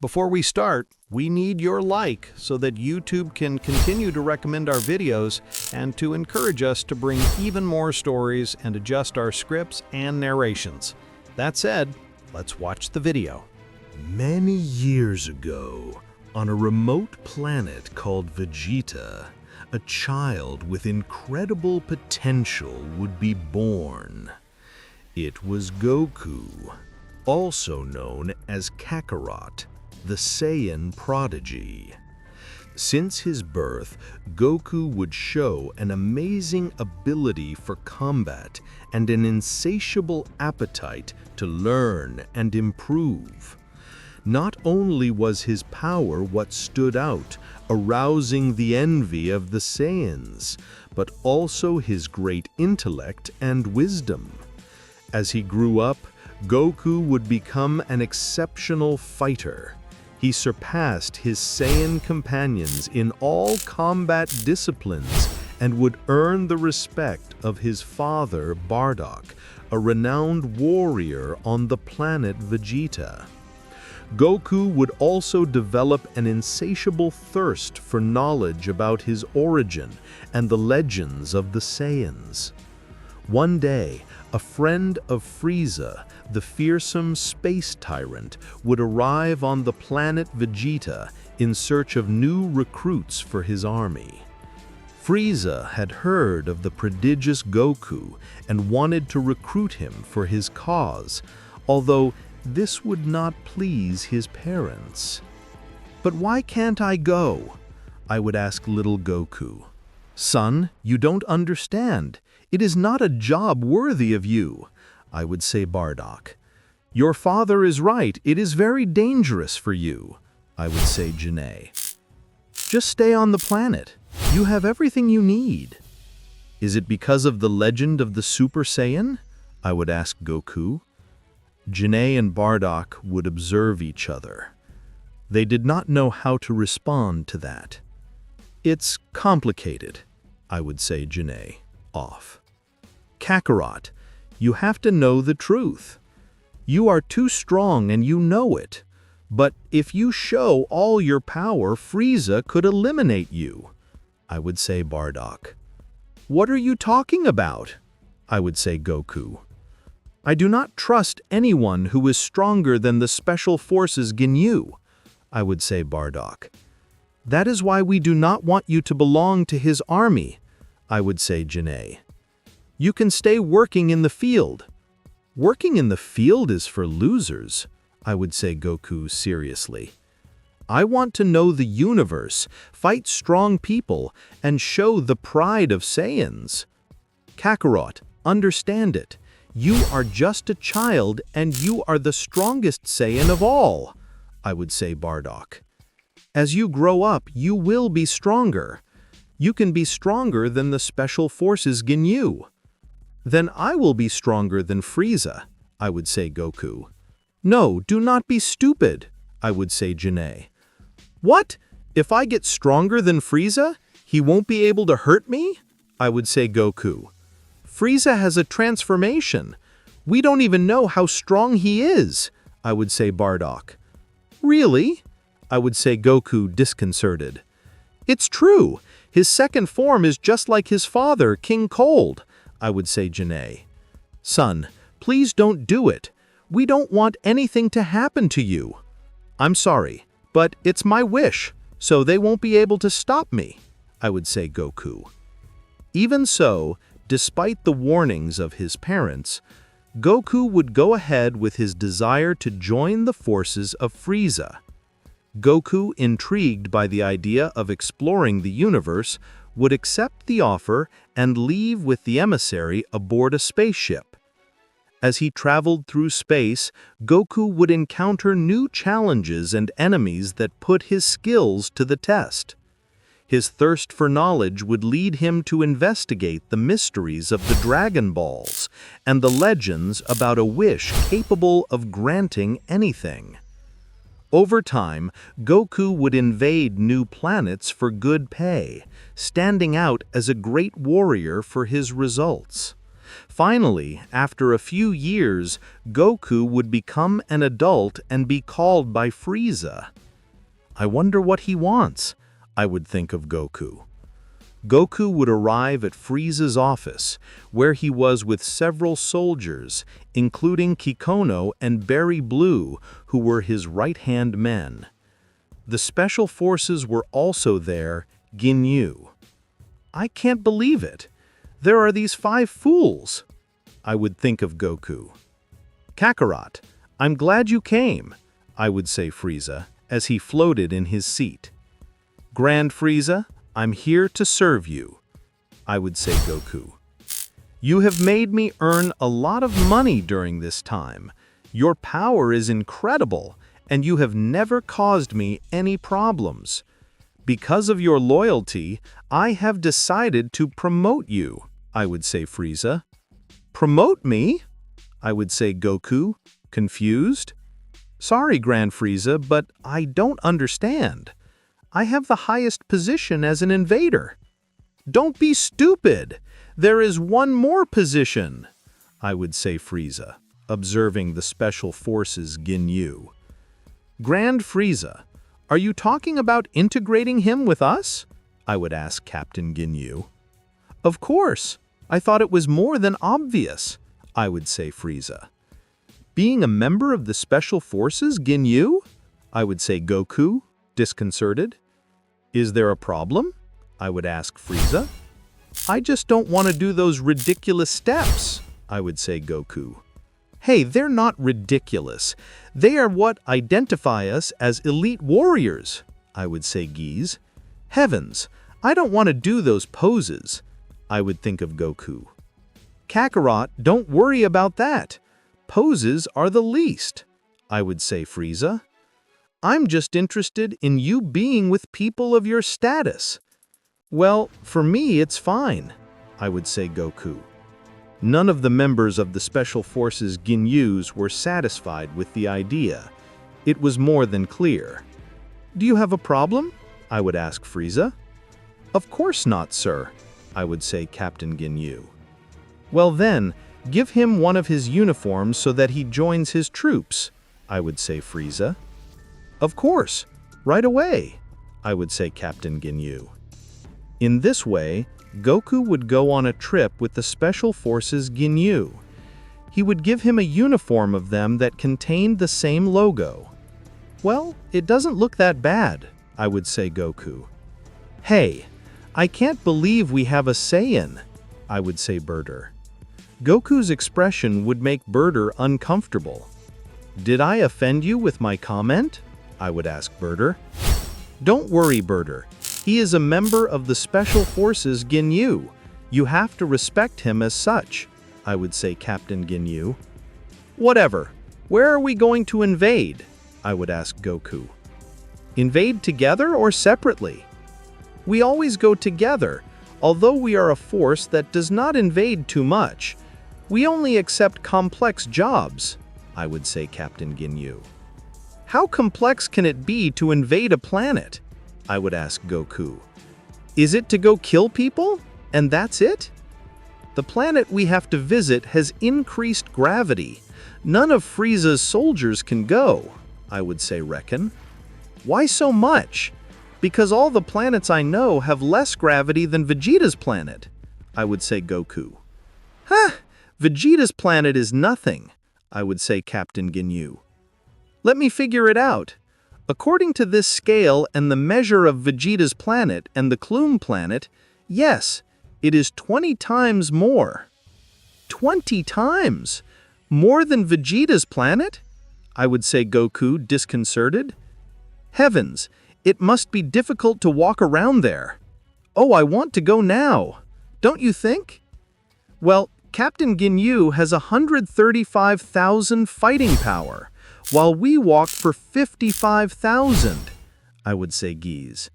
Before we start, we need your like so that YouTube can continue to recommend our videos and to encourage us to bring even more stories and adjust our scripts and narrations. That said, let's watch the video. Many years ago, on a remote planet called Vegeta, a child with incredible potential would be born. It was Goku, also known as Kakarot, the Saiyan prodigy. Since his birth, Goku would show an amazing ability for combat and an insatiable appetite to learn and improve. Not only was his power what stood out, arousing the envy of the Saiyans, but also his great intellect and wisdom. As he grew up, Goku would become an exceptional fighter. He surpassed his Saiyan companions in all combat disciplines and would earn the respect of his father, Bardock, a renowned warrior on the planet Vegeta. Goku would also develop an insatiable thirst for knowledge about his origin and the legends of the Saiyans. One day, a friend of Frieza, the fearsome space tyrant, would arrive on the planet Vegeta in search of new recruits for his army. Frieza had heard of the prodigious Goku and wanted to recruit him for his cause, although this would not please his parents. "But why can't I go?" I would ask little Goku. "Son, you don't understand. It is not a job worthy of you," I would say Bardock. "Your father is right. It is very dangerous for you," I would say Janae. "Just stay on the planet. You have everything you need." "Is it because of the legend of the Super Saiyan?" I would ask Goku. Janae and Bardock would observe each other. They did not know how to respond to that. "It's complicated," I would say Janae, off. "Kakarot, you have to know the truth. You are too strong and you know it. But if you show all your power, Frieza could eliminate you," I would say Bardock. "What are you talking about?" I would say Goku. "I do not trust anyone who is stronger than the Special Forces Ginyu," I would say Bardock. "That is why we do not want you to belong to his army," I would say Janae. "You can stay working in the field." "Working in the field is for losers," I would say Goku seriously. "I want to know the universe, fight strong people, and show the pride of Saiyans." "Kakarot, understand it. You are just a child and you are the strongest Saiyan of all," I would say Bardock. "As you grow up, you will be stronger. You can be stronger than the Special Forces Ginyu." "Then I will be stronger than Frieza," I would say Goku. "No, do not be stupid," I would say Janae. "What? If I get stronger than Frieza, he won't be able to hurt me?" I would say Goku. "Frieza has a transformation. We don't even know how strong he is," I would say Bardock. "Really?" I would say Goku, disconcerted. "It's true. His second form is just like his father, King Cold," I would say Janae. "Son, please don't do it. We don't want anything to happen to you." "I'm sorry, but it's my wish, so they won't be able to stop me," I would say Goku. Even so, despite the warnings of his parents, Goku would go ahead with his desire to join the forces of Frieza. Goku, intrigued by the idea of exploring the universe, would accept the offer and leave with the emissary aboard a spaceship. As he traveled through space, Goku would encounter new challenges and enemies that put his skills to the test. His thirst for knowledge would lead him to investigate the mysteries of the Dragon Balls and the legends about a wish capable of granting anything. Over time, Goku would invade new planets for good pay, standing out as a great warrior for his results. Finally, after a few years, Goku would become an adult and be called by Frieza. I wonder what he wants, I would think of Goku. Goku would arrive at Frieza's office, where he was with several soldiers, including Kikono and Berry Blue, who were his right-hand men. The special forces were also there, Ginyu. I can't believe it. There are these 5 fools, I would think of Goku. Kakarot, I'm glad you came, I would say Frieza, as he floated in his seat. Grand Frieza, I'm here to serve you, I would say Goku. You have made me earn a lot of money during this time. Your power is incredible, and you have never caused me any problems. Because of your loyalty, I have decided to promote you, I would say Frieza. Promote me? I would say Goku, confused. Sorry, Grand Frieza, but I don't understand. I have the highest position as an invader. Don't be stupid! There is one more position, I would say Frieza, observing the Special Forces Ginyu. Grand Frieza, are you talking about integrating him with us? I would ask Captain Ginyu. Of course, I thought it was more than obvious, I would say Frieza. Being a member of the Special Forces Ginyu? I would say Goku, disconcerted. Is there a problem? I would ask Frieza. I just don't want to do those ridiculous steps, I would say Goku. Hey, they're not ridiculous. They are what identify us as elite warriors, I would say Geese. Heavens, I don't want to do those poses, I would think of Goku. Kakarot, don't worry about that. Poses are the least, I would say Frieza. I'm just interested in you being with people of your status. Well, for me it's fine, I would say Goku. None of the members of the Special Forces Ginyus were satisfied with the idea. It was more than clear. Do you have a problem? I would ask Frieza. Of course not, sir, I would say Captain Ginyu. Well then, give him one of his uniforms so that he joins his troops, I would say Frieza. Of course, right away, I would say Captain Ginyu. In this way, Goku would go on a trip with the Special Forces Ginyu. He would give him a uniform of them that contained the same logo. Well, it doesn't look that bad, I would say Goku. Hey, I can't believe we have a Saiyan, I would say Birder. Goku's expression would make Birder uncomfortable. Did I offend you with my comment? I would ask Birder. Don't worry, Birder. He is a member of the Special Forces Ginyu. You have to respect him as such, I would say Captain Ginyu. Whatever. Where are we going to invade? I would ask Goku. Invade together or separately? We always go together, although we are a force that does not invade too much. We only accept complex jobs, I would say Captain Ginyu. How complex can it be to invade a planet? I would ask Goku. Is it to go kill people? And that's it? The planet we have to visit has increased gravity. None of Frieza's soldiers can go, I would say Reckon. Why so much? Because all the planets I know have less gravity than Vegeta's planet, I would say Goku. Huh, Vegeta's planet is nothing, I would say Captain Ginyu. Let me figure it out. According to this scale and the measure of Vegeta's planet and the Clume planet, yes, it is 20 times more. 20 times? More than Vegeta's planet? I would say Goku, disconcerted. Heavens, it must be difficult to walk around there. Oh, I want to go now. Don't you think? Well, Captain Ginyu has 135,000 fighting power, while we walk for 55,000, I would say Geese.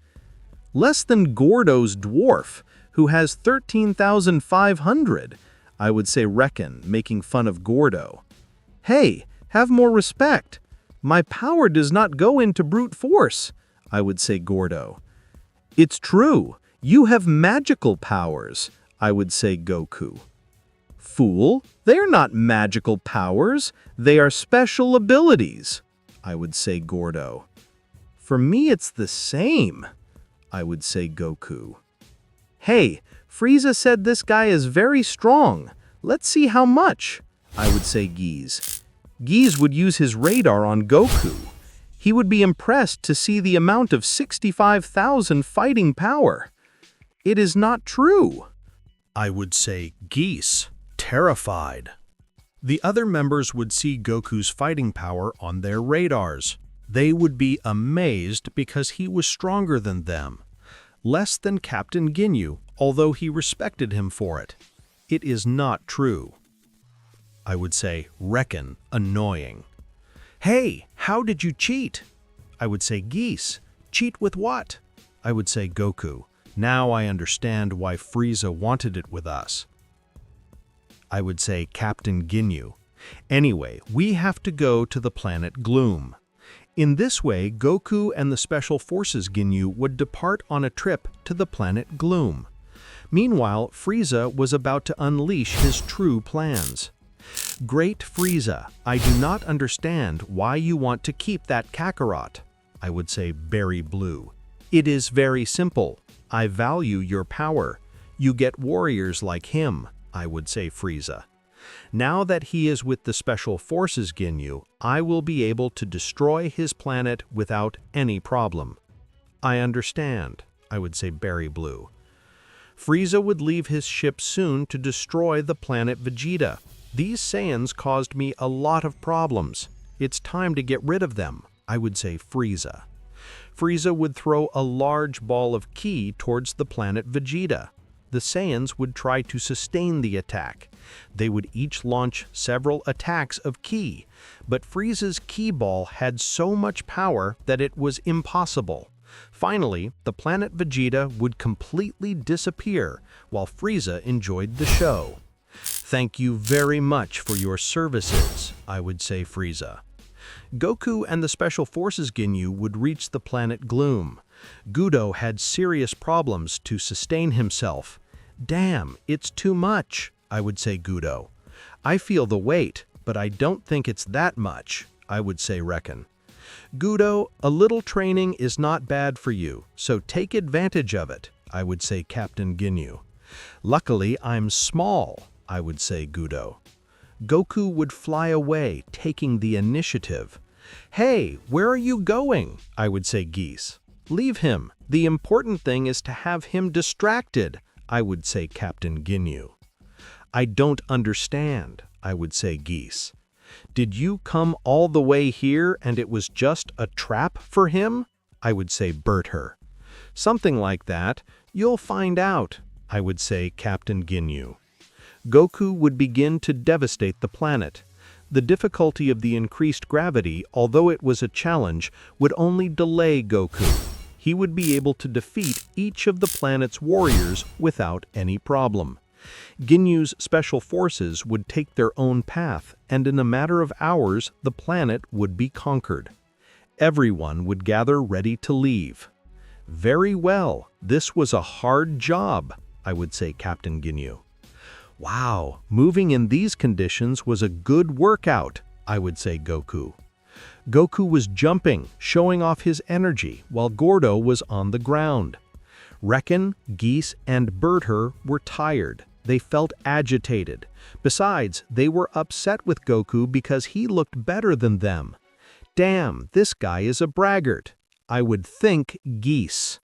Less than Gordo's dwarf, who has 13,500, I would say Reckon, making fun of Gordo. Hey, have more respect. My power does not go into brute force, I would say Gordo. It's true, you have magical powers, I would say Goku. fool. They're not magical powers. They are special abilities, I would say Gordo. For me, it's the same, I would say Goku. Hey, Frieza said this guy is very strong. Let's see how much, I would say Geese. Geese would use his radar on Goku. He would be impressed to see the amount of 65,000 fighting power. It is not true, I would say Geese, terrified. The other members would see Goku's fighting power on their radars. They would be amazed because he was stronger than them. Less than Captain Ginyu, although he respected him for it. It is not true. I would say, reckon, annoying. Hey, how did you cheat? I would say, Geese. Cheat with what? I would say, Goku. Now I understand why Frieza wanted it with us. I would say, Captain Ginyu. Anyway, we have to go to the planet Gloom. In this way, Goku and the Special Forces Ginyu would depart on a trip to the planet Gloom. Meanwhile, Frieza was about to unleash his true plans. Great Frieza, I do not understand why you want to keep that Kakarot. I would say Berry Blue. It is very simple. I value your power. You get warriors like him, I would say Frieza. Now that he is with the Special Forces Ginyu, I will be able to destroy his planet without any problem. I understand, I would say Berry Blue. Frieza would leave his ship soon to destroy the planet Vegeta. These Saiyans caused me a lot of problems. It's time to get rid of them, I would say Frieza. Frieza would throw a large ball of ki towards the planet Vegeta. The Saiyans would try to sustain the attack. They would each launch several attacks of ki, but Frieza's ki ball had so much power that it was impossible. Finally, the planet Vegeta would completely disappear while Frieza enjoyed the show. Thank you very much for your services, I would say Frieza. Goku and the Special Forces Ginyu would reach the planet Gloom. Gudo had serious problems to sustain himself. Damn, it's too much, I would say Gudo. I feel the weight, but I don't think it's that much, I would say Reckon. Gudo, a little training is not bad for you, so take advantage of it, I would say Captain Ginyu. Luckily, I'm small, I would say Gudo. Goku would fly away, taking the initiative. Hey, where are you going? I would say Geese. Leave him. The important thing is to have him distracted, I would say Captain Ginyu. I don't understand, I would say Geese. Did you come all the way here and it was just a trap for him? I would say Berther. Something like that. You'll find out, I would say Captain Ginyu. Goku would begin to devastate the planet. The difficulty of the increased gravity, although it was a challenge, would only delay Goku. He would be able to defeat each of the planet's warriors without any problem. Ginyu's special forces would take their own path, and in a matter of hours, the planet would be conquered. Everyone would gather ready to leave. Very well, this was a hard job, I would say Captain Ginyu. Wow, moving in these conditions was a good workout, I would say Goku. Goku was jumping, showing off his energy, while Gordo was on the ground. Reckon, Geese, and Berther were tired. They felt agitated. Besides, they were upset with Goku because he looked better than them. Damn, this guy is a braggart. I would think Geese.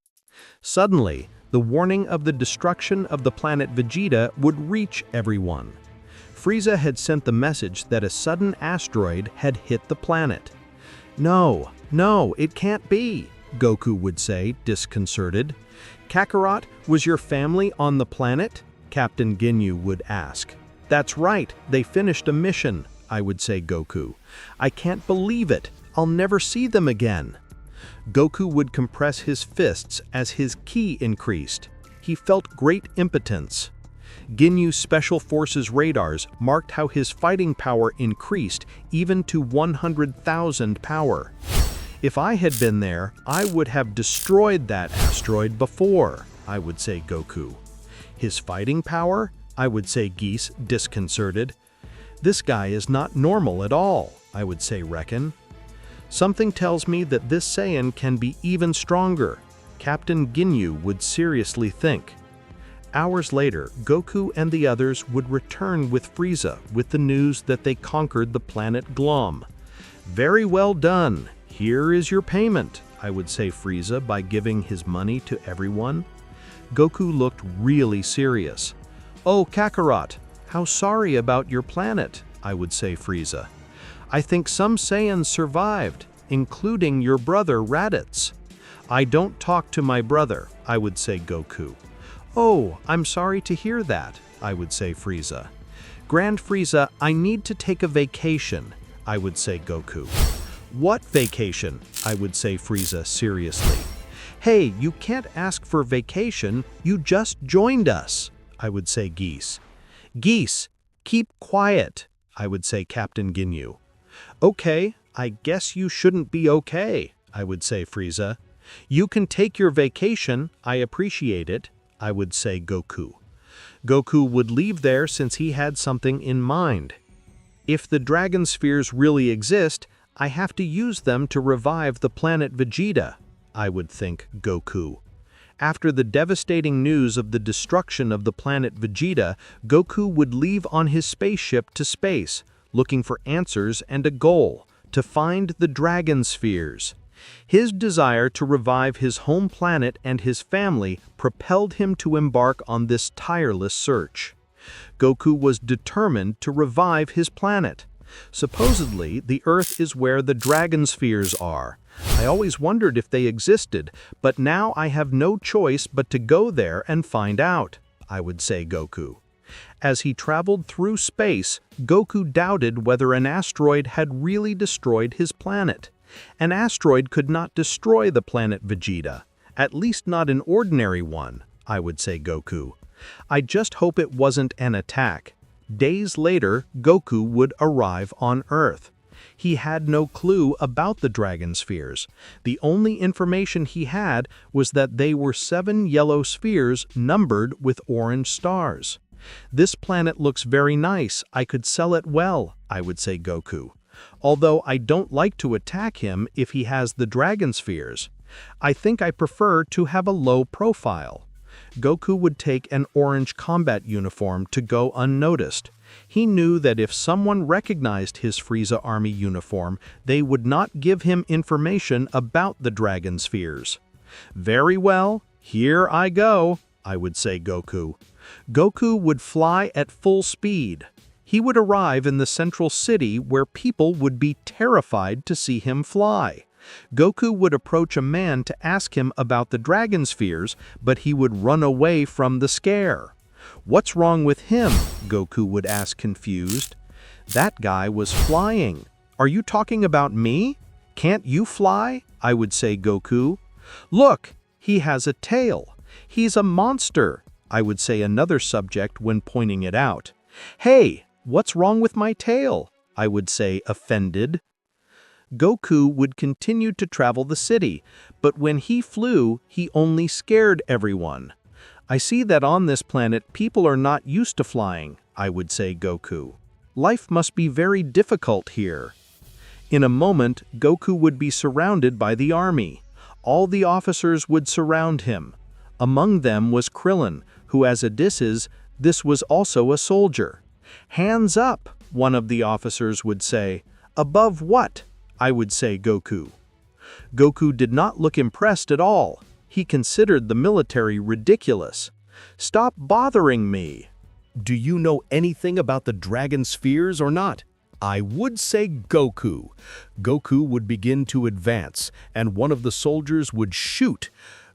Suddenly, the warning of the destruction of the planet Vegeta would reach everyone. Frieza had sent the message that a sudden asteroid had hit the planet. No, it can't be, Goku would say, disconcerted. Kakarot, was your family on the planet? Captain Ginyu would ask. That's right, they finished a mission, I would say Goku. I can't believe it, I'll never see them again. Goku would compress his fists as his ki increased. He felt great impotence. Ginyu's Special Forces radars marked how his fighting power increased even to 100,000 power. If I had been there, I would have destroyed that asteroid before, I would say Goku. His fighting power? I would say Geese, disconcerted. This guy is not normal at all, I would say Reckon. Something tells me that this Saiyan can be even stronger, Captain Ginyu would seriously think. Hours later, Goku and the others would return with Frieza with the news that they conquered the planet Glom. Very well done. Here is your payment, I would say Frieza by giving his money to everyone. Goku looked really serious. Oh, Kakarot, how sorry about your planet, I would say Frieza. I think some Saiyans survived, including your brother Raditz. I don't talk to my brother, I would say Goku. Oh, I'm sorry to hear that, I would say Frieza. Grand Frieza, I need to take a vacation, I would say Goku. What vacation? I would say Frieza seriously. Hey, you can't ask for vacation, you just joined us, I would say Geese. Geese, keep quiet, I would say Captain Ginyu. Okay, I guess you shouldn't be okay, I would say Frieza. You can take your vacation, I appreciate it, I would say Goku. Goku would leave there since he had something in mind. If the Dragon Spheres really exist, I have to use them to revive the planet Vegeta, I would think Goku. After the devastating news of the destruction of the planet Vegeta, Goku would leave on his spaceship to space, looking for answers and a goal, to find the Dragon Spheres. His desire to revive his home planet and his family propelled him to embark on this tireless search. Goku was determined to revive his planet. Supposedly, the Earth is where the Dragon Spheres are. I always wondered if they existed, but now I have no choice but to go there and find out, I would say Goku. As he traveled through space, Goku doubted whether an asteroid had really destroyed his planet. An asteroid could not destroy the planet Vegeta, at least not an ordinary one, I would say Goku. I just hope it wasn't an attack. Days later, Goku would arrive on Earth. He had no clue about the Dragon Spheres. The only information he had was that they were 7 yellow spheres numbered with orange stars. This planet looks very nice, I could sell it well, I would say Goku. Although I don't like to attack him if he has the Dragon Spheres. I think I prefer to have a low profile. Goku would take an orange combat uniform to go unnoticed. He knew that if someone recognized his Frieza Army uniform, they would not give him information about the Dragon Spheres. Very well, here I go, I would say Goku. Goku would fly at full speed. He would arrive in the central city where people would be terrified to see him fly. Goku would approach a man to ask him about the Dragon Spheres, but he would run away from the scare. What's wrong with him? Goku would ask confused. That guy was flying. Are you talking about me? Can't you fly? I would say Goku. Look, he has a tail. He's a monster, I would say another subject when pointing it out. Hey, what's wrong with my tail? I would say offended. Goku would continue to travel the city, but when he flew, he only scared everyone. I see that on this planet people are not used to flying, I would say Goku. Life must be very difficult here. In a moment, Goku would be surrounded by the army. All the officers would surround him. Among them was Krillin, who as Odysseus, this was also a soldier. Hands up, one of the officers would say. Above what? I would say Goku. Goku did not look impressed at all. He considered the military ridiculous. Stop bothering me. Do you know anything about the Dragon Spheres or not? I would say Goku. Goku would begin to advance, and one of the soldiers would shoot.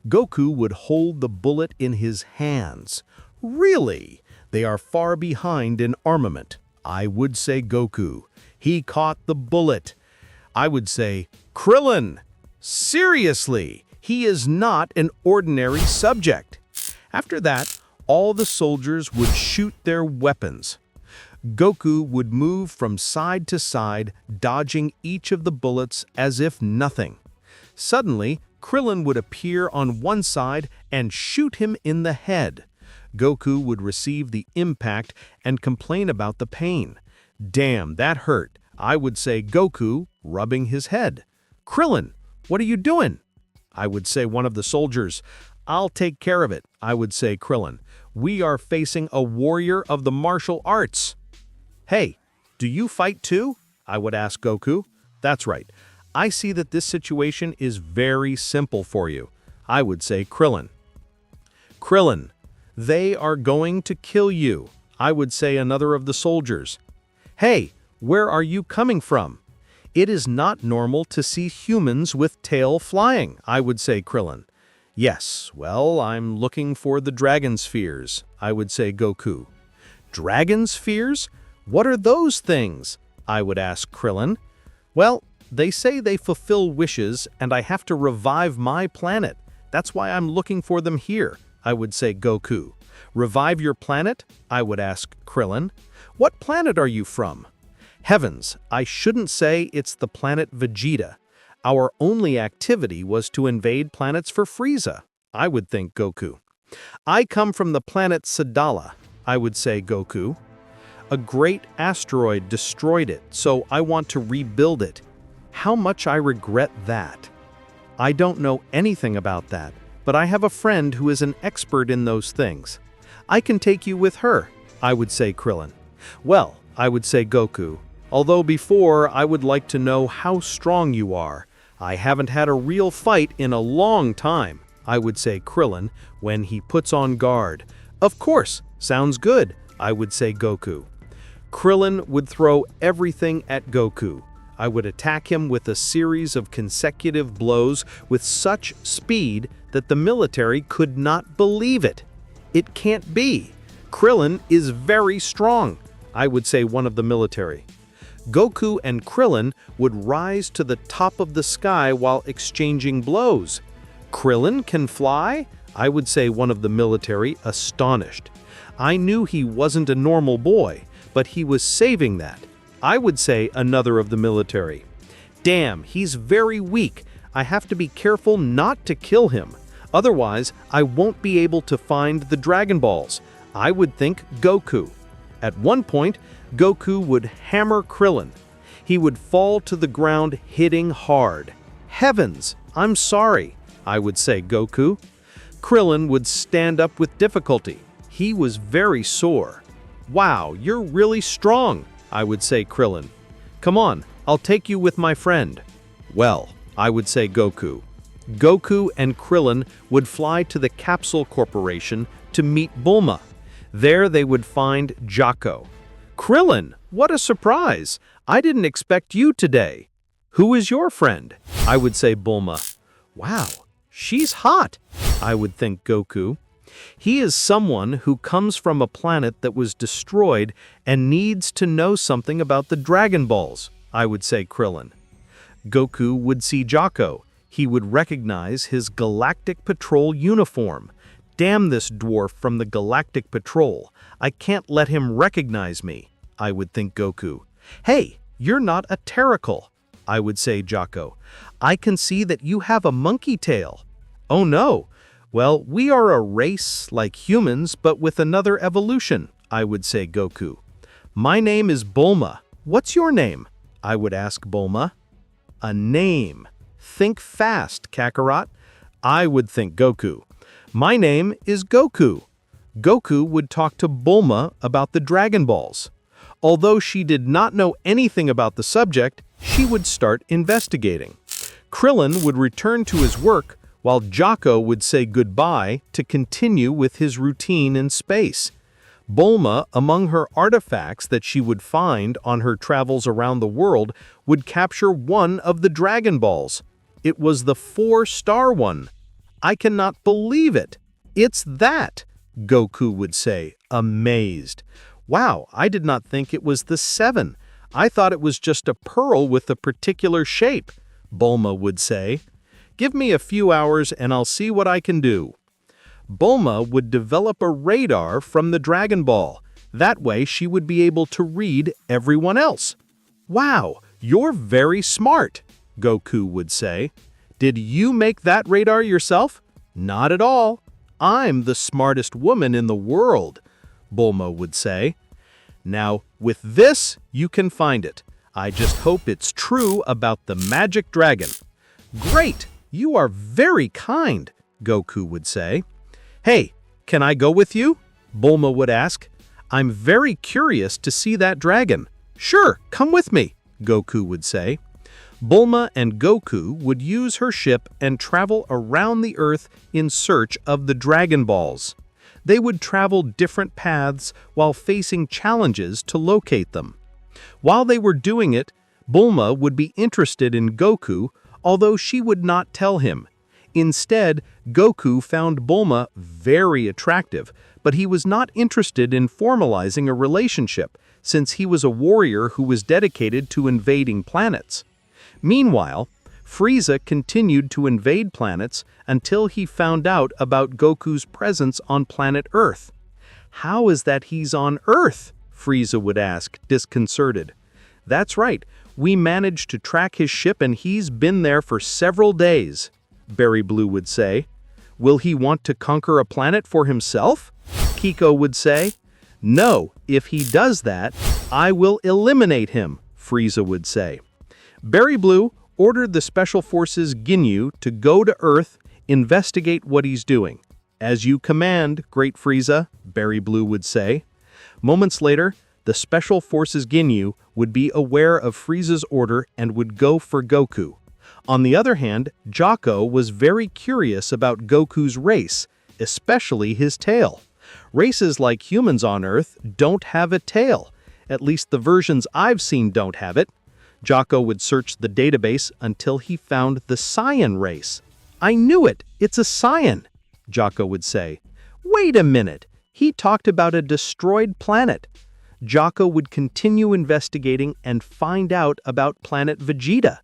Goku would hold the bullet in his hands. Really? They are far behind in armament. I would say Goku. He caught the bullet. I would say, Krillin! Seriously, he is not an ordinary subject. After that, all the soldiers would shoot their weapons. Goku would move from side to side, dodging each of the bullets as if nothing. Suddenly, Krillin would appear on one side and shoot him in the head. Goku would receive the impact and complain about the pain. Damn, that hurt, I would say Goku, rubbing his head. Krillin, what are you doing? I would say one of the soldiers. I'll take care of it, I would say Krillin. We are facing a warrior of the martial arts. Hey, do you fight too? I would ask Goku. That's right. I see that this situation is very simple for you, I would say Krillin. Krillin, they are going to kill you, I would say another of the soldiers. Hey, where are you coming from? It is not normal to see humans with tail flying, I would say Krillin. Yes, well, I'm looking for the dragon spheres, I would say Goku. Dragon spheres? What are those things? I would ask Krillin. Well, they say they fulfill wishes and I have to revive my planet. That's why I'm looking for them here, I would say Goku. Revive your planet? I would ask Krillin. What planet are you from? Heavens, I shouldn't say it's the planet Vegeta. Our only activity was to invade planets for Frieza, I would think Goku. I come from the planet Sadala, I would say Goku. A great asteroid destroyed it, so I want to rebuild it. How much I regret that. I don't know anything about that, but I have a friend who is an expert in those things. I can take you with her, I would say Krillin. Well, I would say Goku. Although before, I would like to know how strong you are. I haven't had a real fight in a long time, I would say Krillin when he puts on guard. Of course, sounds good, I would say Goku. Krillin would throw everything at Goku. I would attack him with a series of consecutive blows with such speed that the military could not believe it. It can't be. Krillin is very strong, I would say one of the military. Goku and Krillin would rise to the top of the sky while exchanging blows. Krillin can fly? I would say one of the military, astonished. I knew he wasn't a normal boy, but he was saving that. I would say another of the military. Damn, he's very weak. I have to be careful not to kill him. Otherwise, I won't be able to find the Dragon Balls. I would think Goku. At one point, Goku would hammer Krillin. He would fall to the ground hitting hard. Heavens, I'm sorry, I would say Goku. Krillin would stand up with difficulty. He was very sore. Wow, you're really strong, I would say Krillin. Come on, I'll take you with my friend. Well, I would say Goku. Goku and Krillin would fly to the Capsule Corporation to meet Bulma. There they would find Jocko. Krillin, what a surprise! I didn't expect you today. Who is your friend? I would say Bulma. Wow, she's hot, I would think Goku. He is someone who comes from a planet that was destroyed and needs to know something about the Dragon Balls, I would say Krillin. Goku would see Jocko. He would recognize his Galactic Patrol uniform. Damn this dwarf from the Galactic Patrol. I can't let him recognize me, I would think Goku. Hey, you're not a Terracle, I would say Jocko. I can see that you have a monkey tail. Oh no. Well, we are a race like humans, but with another evolution, I would say Goku. My name is Bulma. What's your name? I would ask Bulma. A name. Think fast, Kakarot. I would think Goku. My name is Goku. Goku would talk to Bulma about the Dragon Balls. Although she did not know anything about the subject, she would start investigating. Krillin would return to his work, while Jocko would say goodbye to continue with his routine in space. Bulma, among her artifacts that she would find on her travels around the world, would capture one of the Dragon Balls. It was the 4-star one. I cannot believe it. It's that, Goku would say, amazed. Wow, I did not think it was the 7. I thought it was just a pearl with a particular shape, Bulma would say. Give me a few hours and I'll see what I can do. Bulma would develop a radar from the Dragon Ball. That way she would be able to read everyone else. Wow, you're very smart, Goku would say. Did you make that radar yourself? Not at all. I'm the smartest woman in the world, Bulma would say. Now, with this, you can find it. I just hope it's true about the magic dragon. Great! You are very kind, Goku would say. Hey, can I go with you? Bulma would ask. I'm very curious to see that dragon. Sure, come with me, Goku would say. Bulma and Goku would use her ship and travel around the Earth in search of the Dragon Balls. They would travel different paths while facing challenges to locate them. While they were doing it, Bulma would be interested in Goku, although she would not tell him. Instead, Goku found Bulma very attractive, but he was not interested in formalizing a relationship, since he was a warrior who was dedicated to invading planets. Meanwhile, Frieza continued to invade planets until he found out about Goku's presence on planet Earth. How is that he's on Earth? Frieza would ask, disconcerted. That's right, we managed to track his ship and he's been there for several days, Berry Blue would say. Will he want to conquer a planet for himself? Kiko would say. No, if he does that, I will eliminate him, Frieza would say. Berry Blue ordered the Special Forces Ginyu to go to Earth, investigate what he's doing. As you command, Great Frieza, Berry Blue would say. Moments later, the Special Forces Ginyu would be aware of Frieza's order and would go for Goku. On the other hand, Jocko was very curious about Goku's race, especially his tail. Races like humans on Earth don't have a tail. At least the versions I've seen don't have it. Jocko would search the database until he found the Saiyan race. I knew it! It's a Saiyan! Jocko would say. Wait a minute! He talked about a destroyed planet. Jocko would continue investigating and find out about planet Vegeta.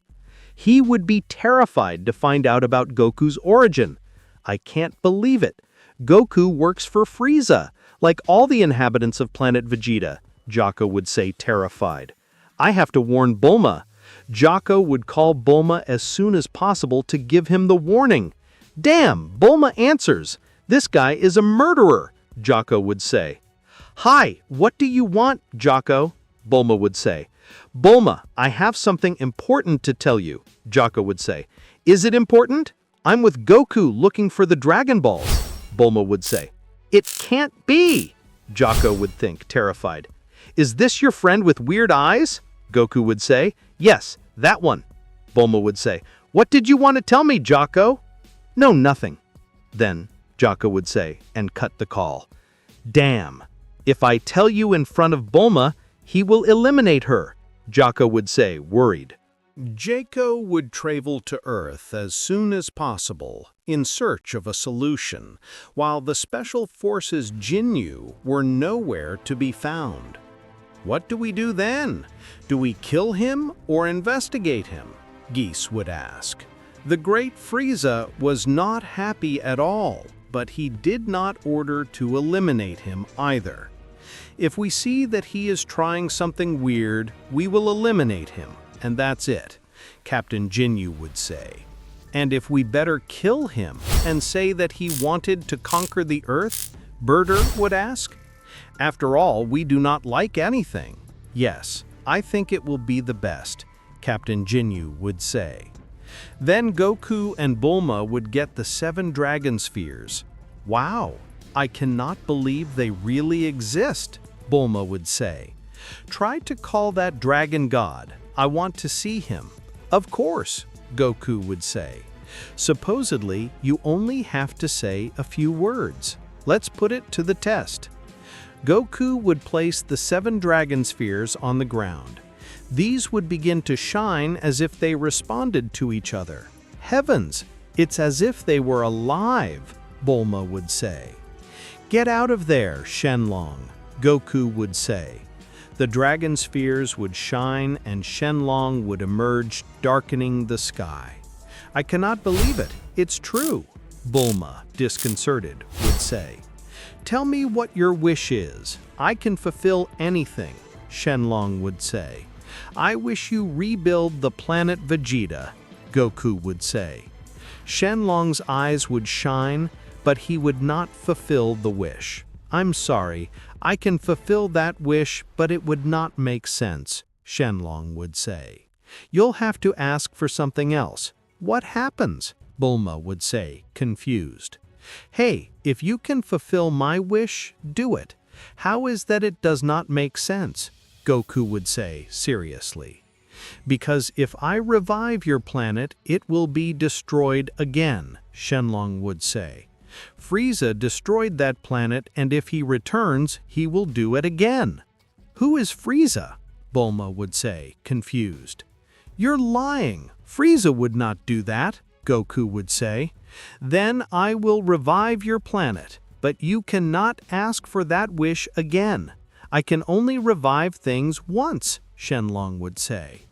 He would be terrified to find out about Goku's origin. I can't believe it. Goku works for Frieza, like all the inhabitants of planet Vegeta, Jocko would say, terrified. I have to warn Bulma. Jocko would call Bulma as soon as possible to give him the warning. Damn, Bulma answers. This guy is a murderer, Jocko would say. Hi, what do you want, Jocko? Bulma would say. Bulma, I have something important to tell you, Jocko would say. Is it important? I'm with Goku looking for the Dragon Balls, Bulma would say. It can't be, Jocko would think, terrified. Is this your friend with weird eyes? Goku would say. Yes, that one. Bulma would say. What did you want to tell me, Jocko? No, nothing. Then, Jocko would say, and cut the call. Damn. If I tell you in front of Bulma, he will eliminate her, Jocko would say, worried. Jocko would travel to Earth as soon as possible in search of a solution, while the Special Forces Ginyu were nowhere to be found. What do we do then? Do we kill him or investigate him? Geese would ask. The Great Frieza was not happy at all, but he did not order to eliminate him either. If we see that he is trying something weird, we will eliminate him, and that's it, Captain Ginyu would say. And if we better kill him and say that he wanted to conquer the Earth, Birder would ask. After all, we do not like anything. Yes, I think it will be the best, Captain Ginyu would say. Then Goku and Bulma would get the 7 Dragon Spheres. Wow, I cannot believe they really exist, Bulma would say. Try to call that dragon god. I want to see him. Of course, Goku would say. Supposedly, you only have to say a few words. Let's put it to the test. Goku would place the 7 Dragon Spheres on the ground. These would begin to shine as if they responded to each other. Heavens, it's as if they were alive, Bulma would say. Get out of there, Shenlong, Goku would say. The Dragon Spheres would shine and Shenlong would emerge, darkening the sky. I cannot believe it. It's true, Bulma, disconcerted, would say. Tell me what your wish is. I can fulfill anything, Shenlong would say. I wish you rebuild the planet Vegeta, Goku would say. Shenlong's eyes would shine, but he would not fulfill the wish. "I'm sorry, I can fulfill that wish, but it would not make sense," Shenlong would say. "You'll have to ask for something else." "What happens?" Bulma would say, confused. "Hey, if you can fulfill my wish, do it. How is that it does not make sense?" Goku would say seriously. "Because if I revive your planet, it will be destroyed again," Shenlong would say. "Frieza destroyed that planet, and if he returns, he will do it again." "Who is Frieza?" Bulma would say, confused. "You're lying. Frieza would not do that," Goku would say. "Then I will revive your planet, but you cannot ask for that wish again. I can only revive things once," Shenlong would say.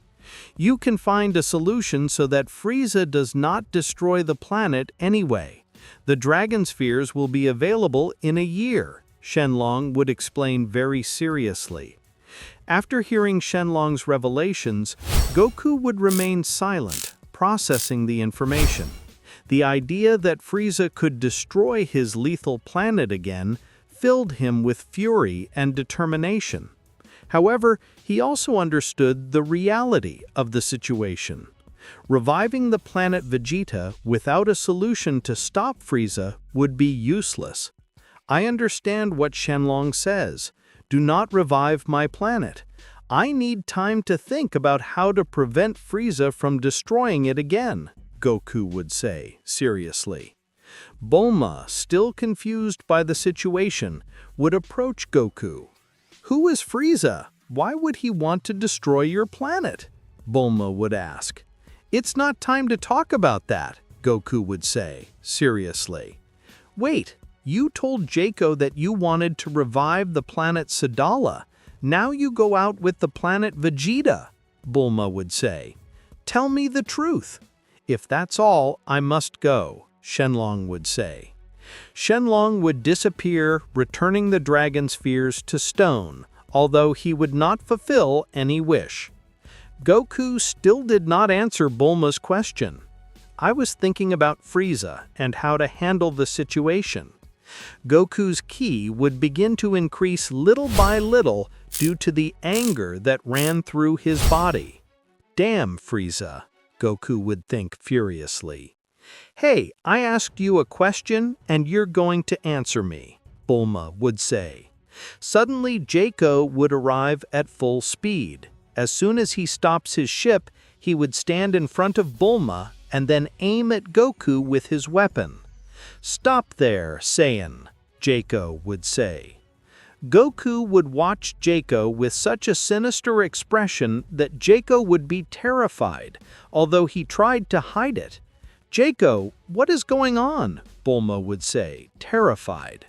"You can find a solution so that Frieza does not destroy the planet anyway. The Dragon Spheres will be available in a year," Shenlong would explain very seriously. After hearing Shenlong's revelations, Goku would remain silent, processing the information. The idea that Frieza could destroy his lethal planet again filled him with fury and determination. However, he also understood the reality of the situation. Reviving the planet Vegeta without a solution to stop Frieza would be useless. "I understand what Shenlong says. Do not revive my planet. I need time to think about how to prevent Frieza from destroying it again," Goku would say seriously. Bulma, still confused by the situation, would approach Goku. "Who is Frieza? Why would he want to destroy your planet?" Bulma would ask. "It's not time to talk about that," Goku would say seriously. "Wait, you told Jaco that you wanted to revive the planet Sadala. Now you go out with the planet Vegeta," Bulma would say. "Tell me the truth." "If that's all, I must go," Shenlong would say. Shenlong would disappear, returning the Dragon Spheres to stone, although he would not fulfill any wish. Goku still did not answer Bulma's question. "I was thinking about Frieza and how to handle the situation." Goku's ki would begin to increase little by little due to the anger that ran through his body. "Damn Frieza," Goku would think furiously. "Hey, I asked you a question and you're going to answer me," Bulma would say. Suddenly, Jaco would arrive at full speed. As soon as he stops his ship, he would stand in front of Bulma and then aim at Goku with his weapon. "Stop there, Saiyan," Jaco would say. Goku would watch Jaco with such a sinister expression that Jaco would be terrified, although he tried to hide it. "Jaco, what is going on?" Bulma would say, terrified.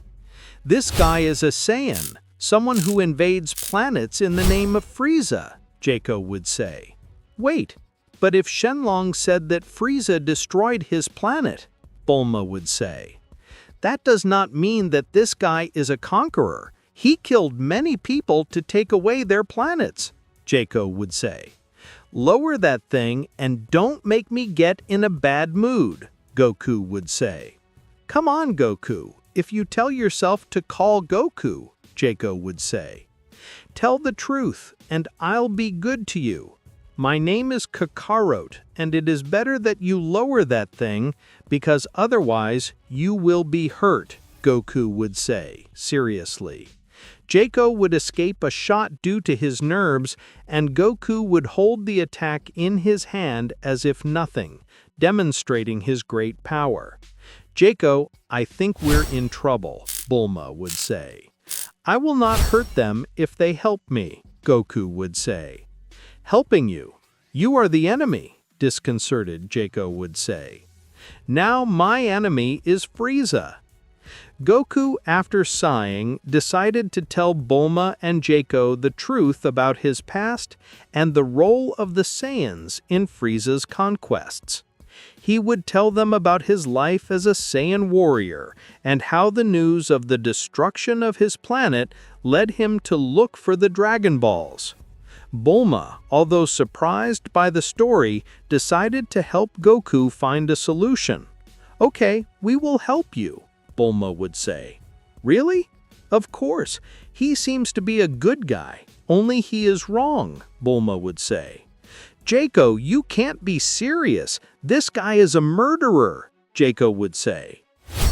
"This guy is a Saiyan, someone who invades planets in the name of Frieza," Jaco would say. "Wait, but if Shenlong said that Frieza destroyed his planet," Bulma would say. "That does not mean that this guy is a conqueror. He killed many people to take away their planets," Jaco would say. "Lower that thing and don't make me get in a bad mood," Goku would say. "Come on, Goku, if you tell yourself to call Goku," Jaco would say. "Tell the truth, and I'll be good to you. My name is Kakarot, and it is better that you lower that thing, because otherwise you will be hurt," Goku would say, seriously. Jaco would escape a shot due to his nerves, and Goku would hold the attack in his hand as if nothing, demonstrating his great power. "Jaco, I think we're in trouble," Bulma would say. "I will not hurt them if they help me," Goku would say. "Helping you? You are the enemy," disconcerted Jaco would say. "Now my enemy is Frieza." Goku, after sighing, decided to tell Bulma and Jaco the truth about his past and the role of the Saiyans in Frieza's conquests. He would tell them about his life as a Saiyan warrior and how the news of the destruction of his planet led him to look for the Dragon Balls. Bulma, although surprised by the story, decided to help Goku find a solution. "Okay, we will help you," Bulma would say. Really? Of course, he seems to be a good guy, only he is wrong, Bulma would say. Jaco, you can't be serious. This guy is a murderer, Jaco would say.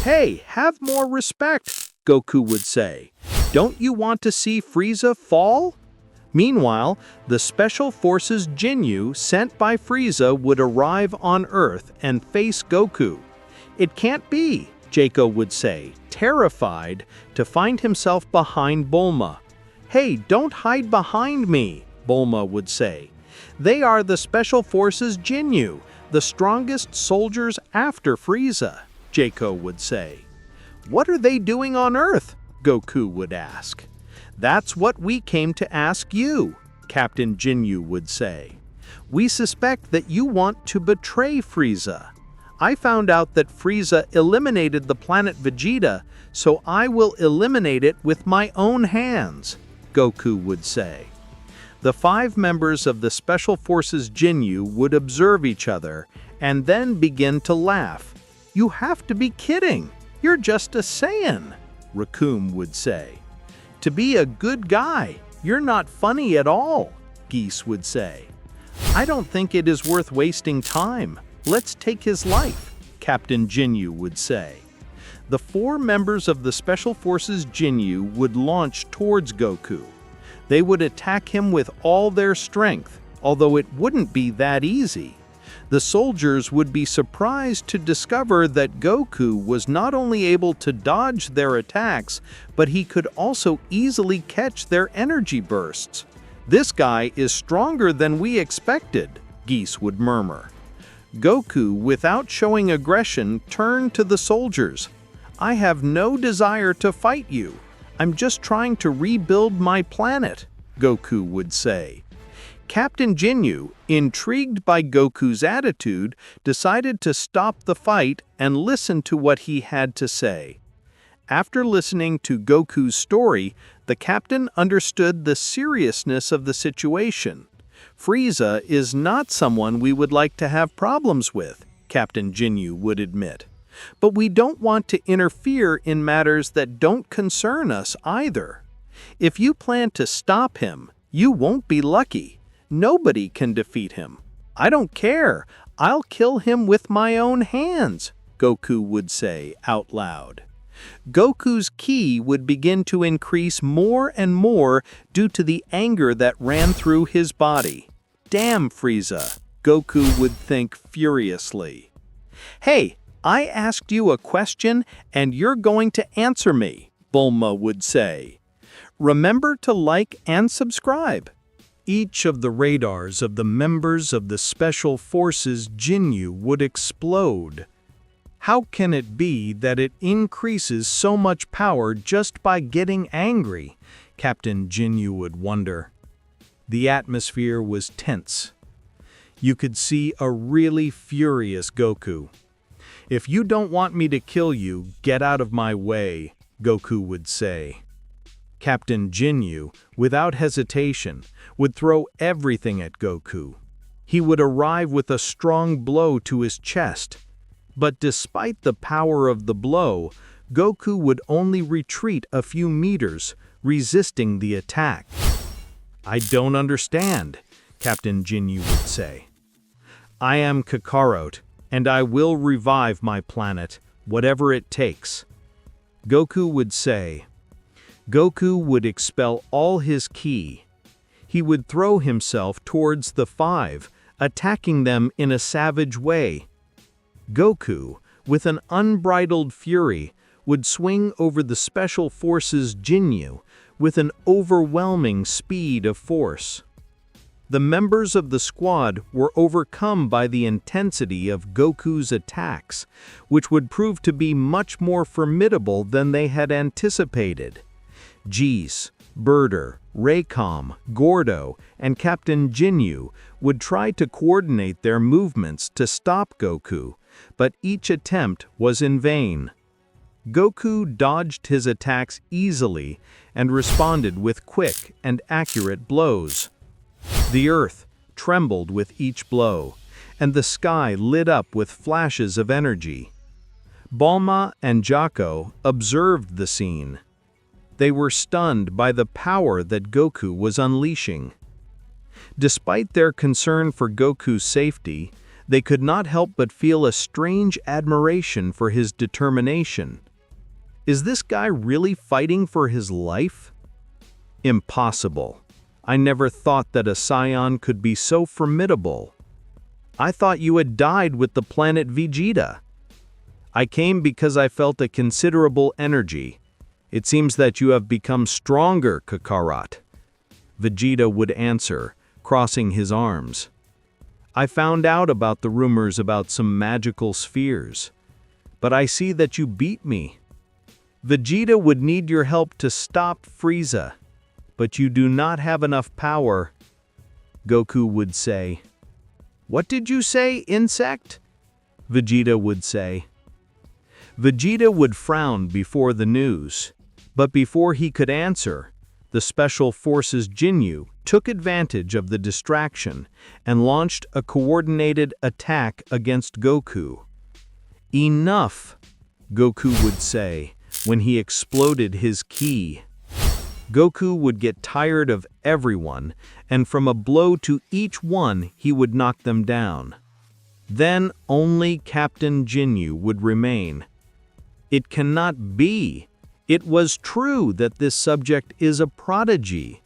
Hey, have more respect, Goku would say. Don't you want to see Frieza fall? Meanwhile, the Special Forces Jinyu sent by Frieza would arrive on Earth and face Goku. It can't be, Jaco would say, terrified to find himself behind Bulma. Hey, don't hide behind me, Bulma would say. They are the Special Forces Jinyu, the strongest soldiers after Frieza, Jaco would say. What are they doing on Earth? Goku would ask. That's what we came to ask you, Captain Jinyu would say. We suspect that you want to betray Frieza. I found out that Frieza eliminated the planet Vegeta, so I will eliminate it with my own hands, Goku would say. The 5 members of the Special Forces Jinyu would observe each other and then begin to laugh. You have to be kidding. You're just a Saiyan, Raccoon would say. To be a good guy, you're not funny at all, Geese would say. I don't think it is worth wasting time. Let's take his life, Captain Jinyu would say. The 4 members of the Special Forces Jinyu would launch towards Goku. They would attack him with all their strength, although it wouldn't be that easy. The soldiers would be surprised to discover that Goku was not only able to dodge their attacks, but he could also easily catch their energy bursts. This guy is stronger than we expected, Geese would murmur. Goku, without showing aggression, turned to the soldiers. I have no desire to fight you. I'm just trying to rebuild my planet, Goku would say. Captain Jinyu, intrigued by Goku's attitude, decided to stop the fight and listen to what he had to say. After listening to Goku's story, the captain understood the seriousness of the situation. Frieza is not someone we would like to have problems with, Captain Jinyu would admit. But we don't want to interfere in matters that don't concern us either. If you plan to stop him, you won't be lucky. Nobody can defeat him. I don't care. I'll kill him with my own hands, Goku would say out loud. Goku's ki would begin to increase more and more due to the anger that ran through his body. Damn Frieza, Goku would think furiously. Hey, I asked you a question and you're going to answer me, Bulma would say. Remember to like and subscribe. Each of the radars of the members of the Special Forces Jinyu would explode. How can it be that it increases so much power just by getting angry? Captain Jinyu would wonder. The atmosphere was tense. You could see a really furious Goku. If you don't want me to kill you, get out of my way, Goku would say. Captain Jinyu, without hesitation, would throw everything at Goku. He would arrive with a strong blow to his chest. But despite the power of the blow, Goku would only retreat a few meters, resisting the attack. I don't understand, Captain Jinyu would say. I am Kakarot, and I will revive my planet, whatever it takes. Goku would say. Goku would expel all his ki. He would throw himself towards the 5, attacking them in a savage way. Goku, with an unbridled fury, would swing over the Special Forces Jinyu with an overwhelming speed of force. The members of the squad were overcome by the intensity of Goku's attacks, which would prove to be much more formidable than they had anticipated. Geese, Birder, Raycom, Gordo, and Captain Jinyu would try to coordinate their movements to stop Goku, but each attempt was in vain. Goku dodged his attacks easily and responded with quick and accurate blows. The earth trembled with each blow, and the sky lit up with flashes of energy. Bulma and Jaco observed the scene. They were stunned by the power that Goku was unleashing. Despite their concern for Goku's safety, they could not help but feel a strange admiration for his determination. Is this guy really fighting for his life? Impossible. I never thought that a Saiyan could be so formidable. I thought you had died with the planet Vegeta. I came because I felt a considerable energy. It seems that you have become stronger, Kakarot. Vegeta would answer, crossing his arms. I found out about the rumors about some magical spheres, but I see that you beat me. Vegeta would need your help to stop Frieza, but you do not have enough power. Goku would say. What did you say, insect? Vegeta would say. Vegeta would frown before the news, but before he could answer, the Special Forces Jinyu took advantage of the distraction and launched a coordinated attack against Goku. Enough, Goku would say when he exploded his ki. Goku would get tired of everyone, and from a blow to each one he would knock them down. Then only Captain Jinyu would remain. It cannot be. It was true that this subject is a prodigy.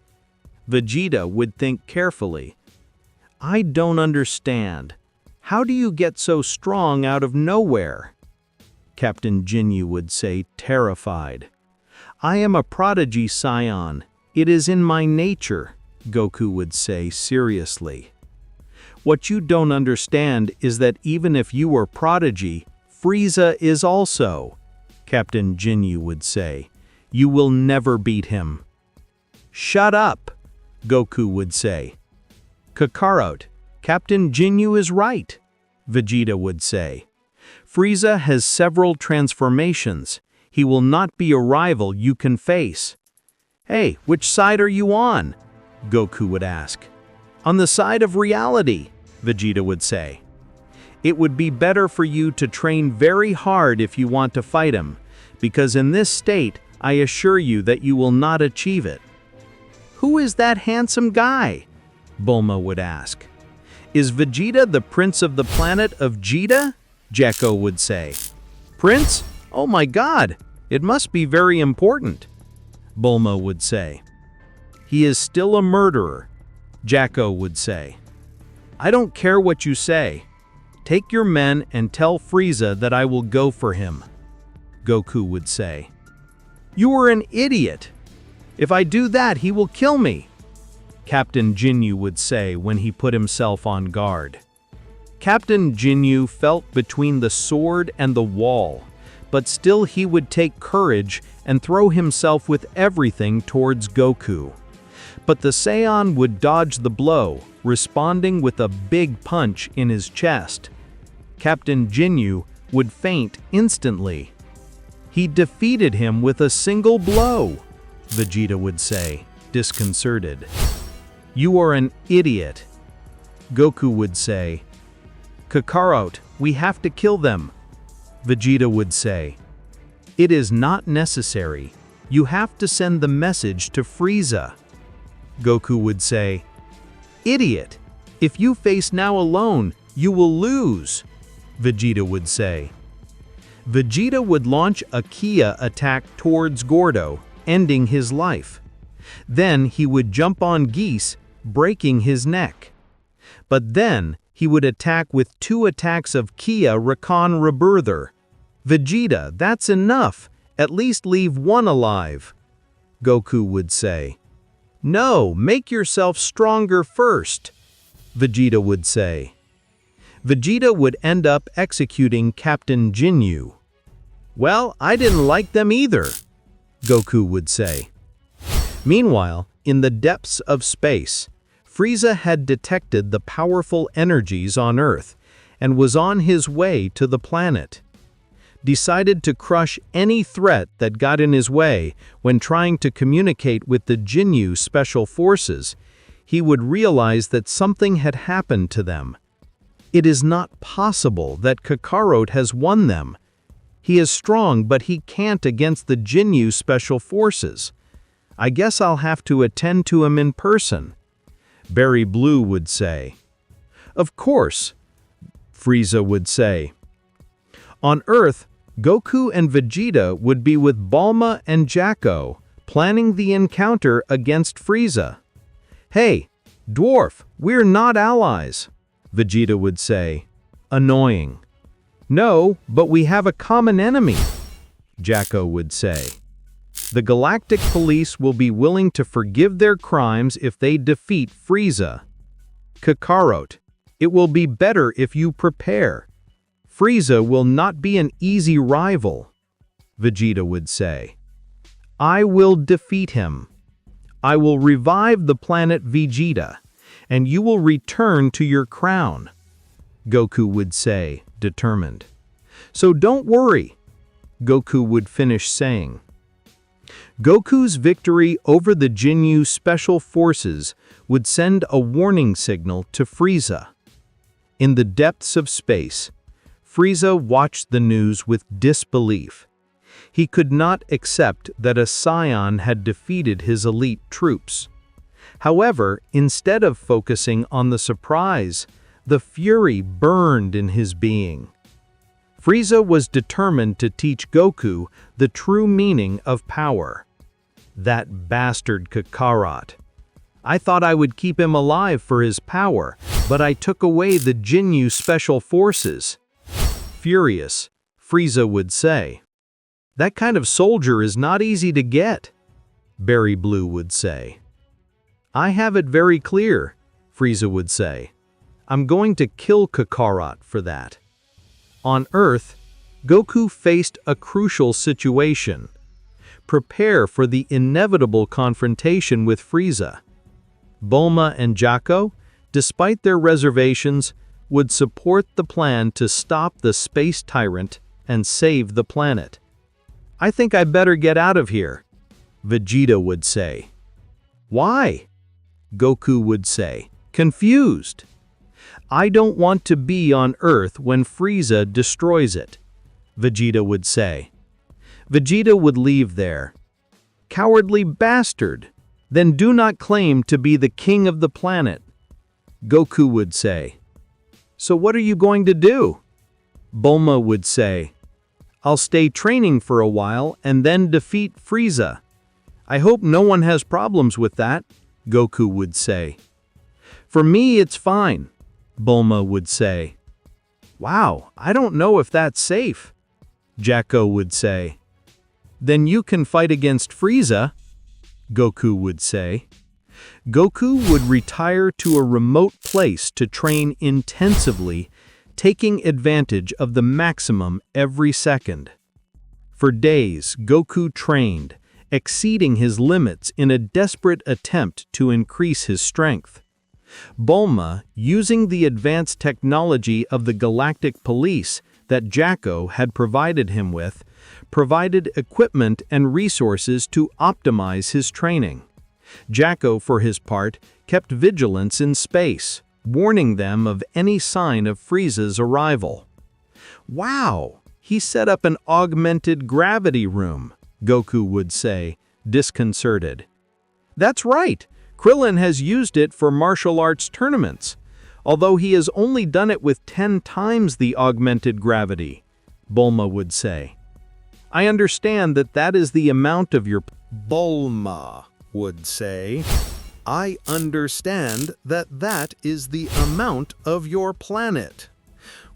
Vegeta would think carefully. I don't understand. How do you get so strong out of nowhere? Captain Jinyu would say, terrified. I am a prodigy, Saiyan. It is in my nature, Goku would say seriously. What you don't understand is that even if you were prodigy, Frieza is also. Captain Jinyu would say, you will never beat him. Shut up, Goku would say. Kakarot, Captain Jinyu is right, Vegeta would say. Frieza has several transformations. He will not be a rival you can face. Hey, which side are you on? Goku would ask. On the side of reality, Vegeta would say. It would be better for you to train very hard if you want to fight him, because in this state, I assure you that you will not achieve it. Who is that handsome guy? Bulma would ask. Is Vegeta the prince of the planet of Vegeta? Jaco would say. Prince? Oh my God, it must be very important. Bulma would say. He is still a murderer, Jaco would say. I don't care what you say. Take your men and tell Frieza that I will go for him, Goku would say. You are an idiot. If I do that, he will kill me, Captain Jinyu would say when he put himself on guard. Captain Jinyu felt between the sword and the wall, but still he would take courage and throw himself with everything towards Goku. But the Saiyan would dodge the blow, responding with a big punch in his chest. Captain Jinyu would faint instantly. He defeated him with a single blow, Vegeta would say, disconcerted. You are an idiot, Goku would say. Kakarot, we have to kill them, Vegeta would say. It is not necessary. You have to send the message to Frieza, Goku would say. Idiot! If you face now alone, you will lose, Vegeta would say. Vegeta would launch a Kia attack towards Gordo, ending his life. Then he would jump on Geese, breaking his neck. But then he would attack with 2 attacks of Kia Rakan Rebirther. Vegeta, that's enough. At least leave one alive, Goku would say. No, make yourself stronger first, Vegeta would say. Vegeta would end up executing Captain Jinyu. Well, I didn't like them either, Goku would say. Meanwhile, in the depths of space, Frieza had detected the powerful energies on Earth and was on his way to the planet. Decided to crush any threat that got in his way when trying to communicate with the Jinyu Special Forces, he would realize that something had happened to them. It is not possible that Kakarot has won them. He is strong, but he can't against the Jinyu Special Forces. I guess I'll have to attend to him in person," Berry Blue would say. "Of course," Frieza would say. On Earth, Goku and Vegeta would be with Bulma and Jacko, planning the encounter against Frieza. "Hey, Dwarf, we're not allies," Vegeta would say. Annoying. "No, but we have a common enemy," Jacko would say. "The Galactic Police will be willing to forgive their crimes if they defeat Frieza." Kakarot, "It will be better if you prepare. Frieza will not be an easy rival," Vegeta would say. "I will defeat him. I will revive the planet Vegeta, and you will return to your crown," Goku would say, determined. "So don't worry," Goku would finish saying. Goku's victory over the Jinyu Special Forces would send a warning signal to Frieza. In the depths of space, Frieza watched the news with disbelief. He could not accept that a Saiyan had defeated his elite troops. However, instead of focusing on the surprise, the fury burned in his being. Frieza was determined to teach Goku the true meaning of power. That bastard Kakarot. I thought I would keep him alive for his power, but I took away the Jinyu Special Forces. Furious, Frieza would say. "That kind of soldier is not easy to get," Berry Blue would say. "I have it very clear," Frieza would say. "I'm going to kill Kakarot for that." On Earth, Goku faced a crucial situation. Prepare for the inevitable confrontation with Frieza. Bulma and Jacko, despite their reservations, would support the plan to stop the space tyrant and save the planet. "I think I better get out of here," Vegeta would say. "Why?" Goku would say, confused. "I don't want to be on Earth when Frieza destroys it," Vegeta would say. Vegeta would leave there. "Cowardly bastard! Then do not claim to be the king of the planet," Goku would say. "So what are you going to do?" Bulma would say. "I'll stay training for a while and then defeat Frieza. I hope no one has problems with that," Goku would say. "For me, it's fine," Bulma would say. "Wow, I don't know if that's safe," Jacko would say. "Then you can fight against Frieza," Goku would say. Goku would retire to a remote place to train intensively, taking advantage of the maximum every second. For days, Goku trained, exceeding his limits in a desperate attempt to increase his strength. Bulma, using the advanced technology of the Galactic Police that Jacko had provided him with, provided equipment and resources to optimize his training. Jacko, for his part, kept vigilance in space, warning them of any sign of Frieza's arrival. "Wow, he set up an augmented gravity room," Goku would say, disconcerted. "That's right, Krillin has used it for martial arts tournaments, although he has only done it with 10 times the augmented gravity," Bulma would say. "I understand that that is the amount of your..." Bulma would say, "I understand that that is the amount of your planet."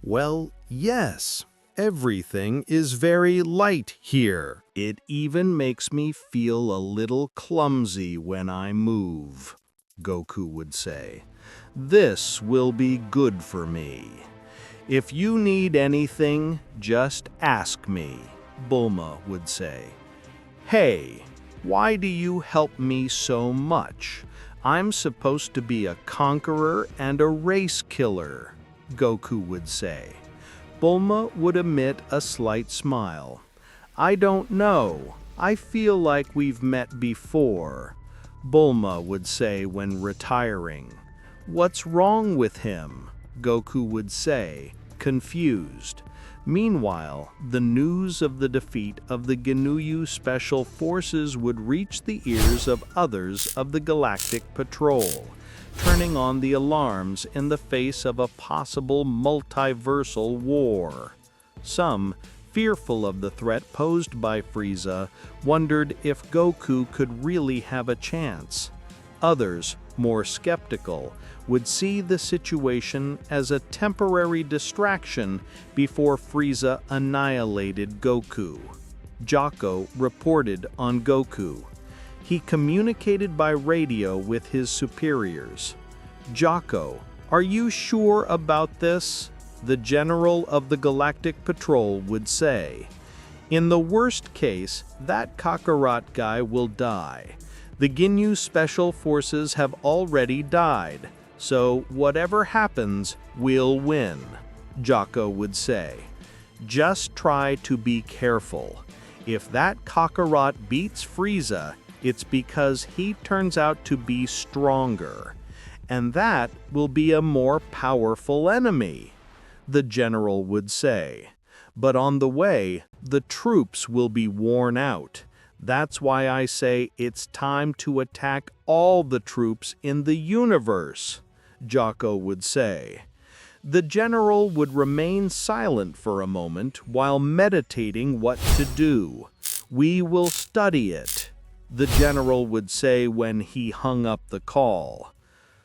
"Well, yes, everything is very light here. It even makes me feel a little clumsy when I move," Goku would say. "This will be good for me. If you need anything, just ask me," Bulma would say. "Hey, why do you help me so much? I'm supposed to be a conqueror and a race killer," Goku would say. Bulma would emit a slight smile. "I don't know. I feel like we've met before," Bulma would say when retiring. "What's wrong with him?" Goku would say, confused. Meanwhile, the news of the defeat of the Ginyu Special Forces would reach the ears of others of the Galactic Patrol, turning on the alarms in the face of a possible multiversal war. Some, fearful of the threat posed by Frieza, wondered if Goku could really have a chance. Others, more skeptical, would see the situation as a temporary distraction before Frieza annihilated Goku. Jocko reported on Goku. He communicated by radio with his superiors. "Jocko, are you sure about this?" the general of the Galactic Patrol would say. "In the worst case, that Kakarot guy will die. The Ginyu Special Forces have already died, so whatever happens, we'll win," Jocko would say. "Just try to be careful. If that Kakarot beats Frieza, it's because he turns out to be stronger, and that will be a more powerful enemy," the general would say. "But on the way, the troops will be worn out. That's why I say it's time to attack all the troops in the universe," Jocko would say. The general would remain silent for a moment while meditating what to do. "We will study it," the general would say when he hung up the call.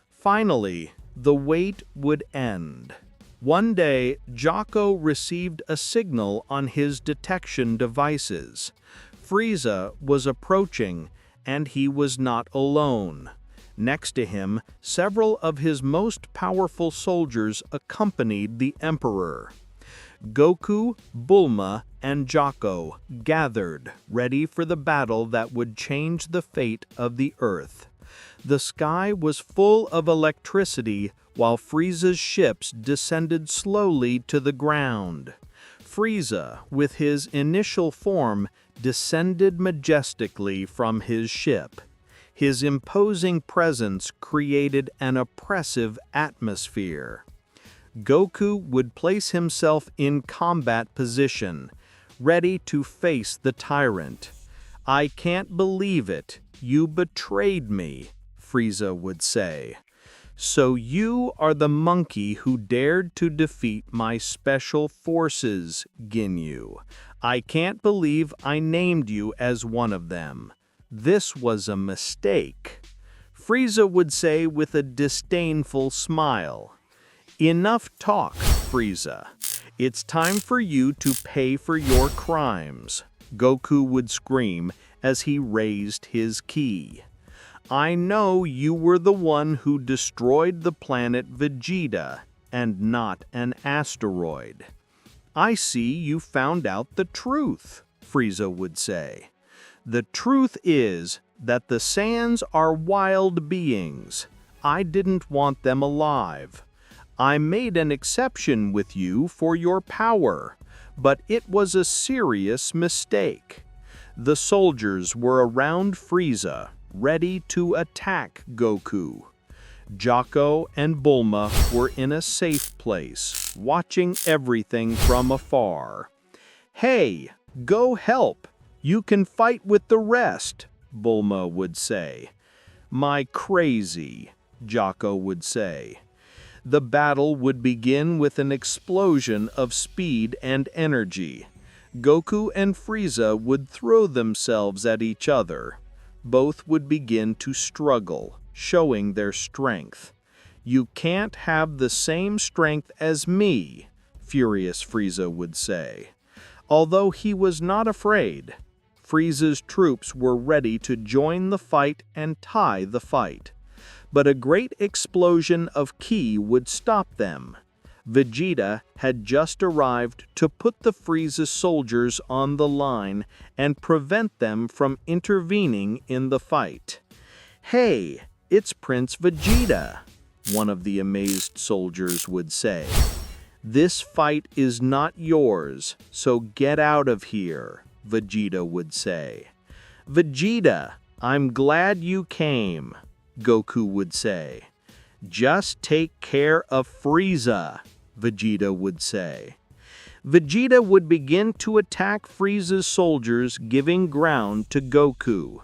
Finally, the wait would end. One day, Jocko received a signal on his detection devices. Frieza was approaching, and he was not alone. Next to him, several of his most powerful soldiers accompanied the Emperor. Goku, Bulma, and Jocko gathered, ready for the battle that would change the fate of the Earth. The sky was full of electricity while Frieza's ships descended slowly to the ground. Frieza, with his initial form, descended majestically from his ship. His imposing presence created an oppressive atmosphere. Goku would place himself in combat position, ready to face the tyrant. "I can't believe it. You betrayed me," Frieza would say. "So you are the monkey who dared to defeat my special forces, Ginyu. I can't believe I named you as one of them. This was a mistake," Frieza would say with a disdainful smile. "Enough talk, Frieza. It's time for you to pay for your crimes," Goku would scream as he raised his ki. "I know you were the one who destroyed the planet Vegeta, and not an asteroid. I see you found out the truth," Frieza would say. "The truth is that the Saiyans are wild beings. I didn't want them alive. I made an exception with you for your power, but it was a serious mistake." The soldiers were around Frieza, ready to attack Goku. Jocko and Bulma were in a safe place, watching everything from afar. "Hey, go help! You can fight with the rest," Bulma would say. "My crazy," Jocko would say. The battle would begin with an explosion of speed and energy. Goku and Frieza would throw themselves at each other. Both would begin to struggle, showing their strength. "You can't have the same strength as me," furious Frieza would say. Although he was not afraid, Frieza's troops were ready to join the fight and tie the fight. But a great explosion of ki would stop them. Vegeta had just arrived to put the Frieza soldiers on the line and prevent them from intervening in the fight. "Hey, it's Prince Vegeta," one of the amazed soldiers would say. "This fight is not yours, so get out of here," Vegeta would say. "Vegeta, I'm glad you came," Goku would say. "Just take care of Frieza," Vegeta would say. Vegeta would begin to attack Frieza's soldiers, giving ground to Goku.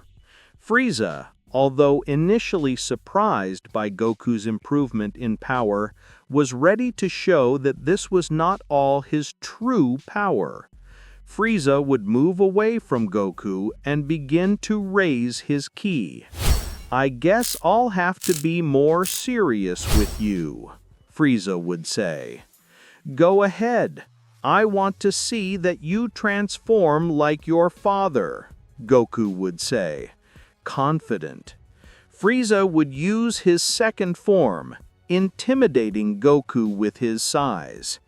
Frieza, although initially surprised by Goku's improvement in power, was ready to show that this was not all his true power. Frieza would move away from Goku and begin to raise his ki. "I guess I'll have to be more serious with you," Frieza would say. "Go ahead. I want to see that you transform like your father," Goku would say, confident. Frieza would use his second form, intimidating Goku with his size.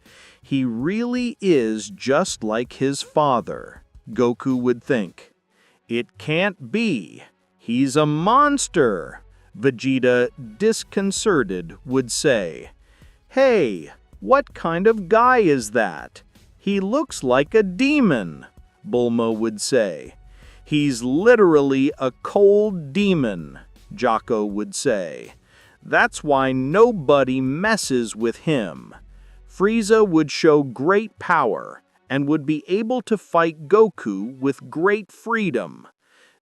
"He really is just like his father," Goku would think. "It can't be. He's a monster," Vegeta, disconcerted, would say. "Hey, what kind of guy is that? He looks like a demon," Bulma would say. "He's literally a cold demon," Jocko would say. "That's why nobody messes with him." Frieza would show great power and would be able to fight Goku with great freedom.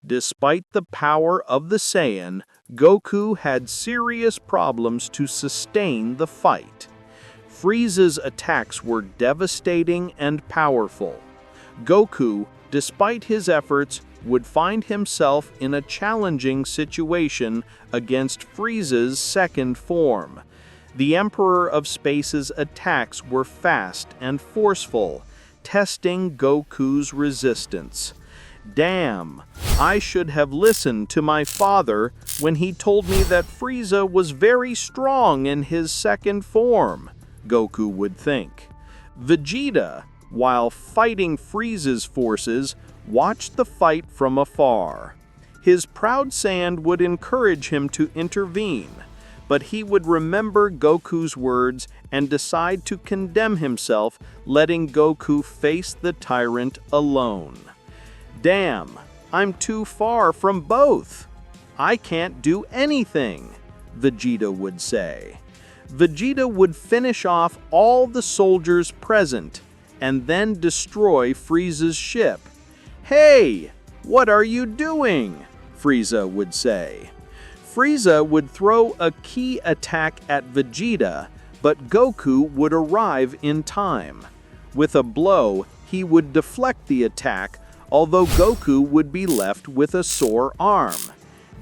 Despite the power of the Saiyan, Goku had serious problems to sustain the fight. Frieza's attacks were devastating and powerful. Goku, despite his efforts, would find himself in a challenging situation against Frieza's second form. The Emperor of Space's attacks were fast and forceful, testing Goku's resistance. "Damn, I should have listened to my father when he told me that Frieza was very strong in his second form," Goku would think. Vegeta, while fighting Frieza's forces, watched the fight from afar. His proud Saiyan would encourage him to intervene, but he would remember Goku's words and decide to condemn himself, letting Goku face the tyrant alone. "Damn, I'm too far from both. I can't do anything," Vegeta would say. Vegeta would finish off all the soldiers present and then destroy Frieza's ship. "Hey, what are you doing?" Frieza would say. Frieza would throw a ki attack at Vegeta, but Goku would arrive in time. With a blow, he would deflect the attack, although Goku would be left with a sore arm.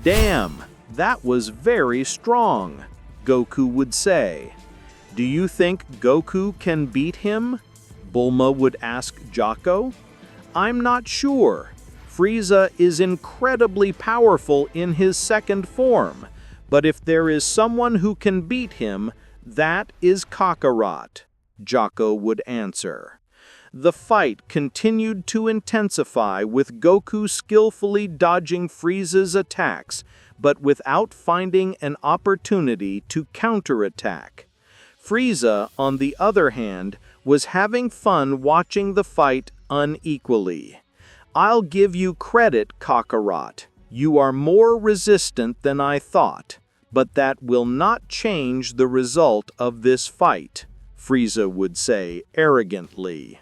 "Damn, that was very strong," Goku would say. "Do you think Goku can beat him?" Bulma would ask Jocko. "I'm not sure. Frieza is incredibly powerful in his second form, but if there is someone who can beat him, that is Kakarot," Jocko would answer. The fight continued to intensify, with Goku skillfully dodging Frieza's attacks, but without finding an opportunity to counterattack. Frieza, on the other hand, was having fun watching the fight unequally. "I'll give you credit, Kakarot. You are more resistant than I thought, but that will not change the result of this fight," Frieza would say arrogantly.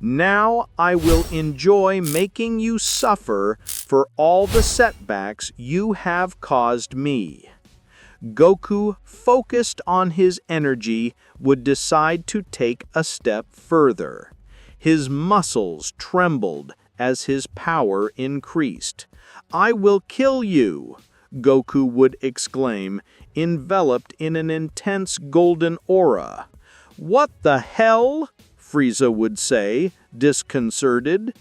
"Now I will enjoy making you suffer for all the setbacks you have caused me." Goku, focused on his energy, would decide to take a step further. His muscles trembled as his power increased. "I will kill you," Goku would exclaim, enveloped in an intense golden aura. "What the hell?" Frieza would say, disconcerted.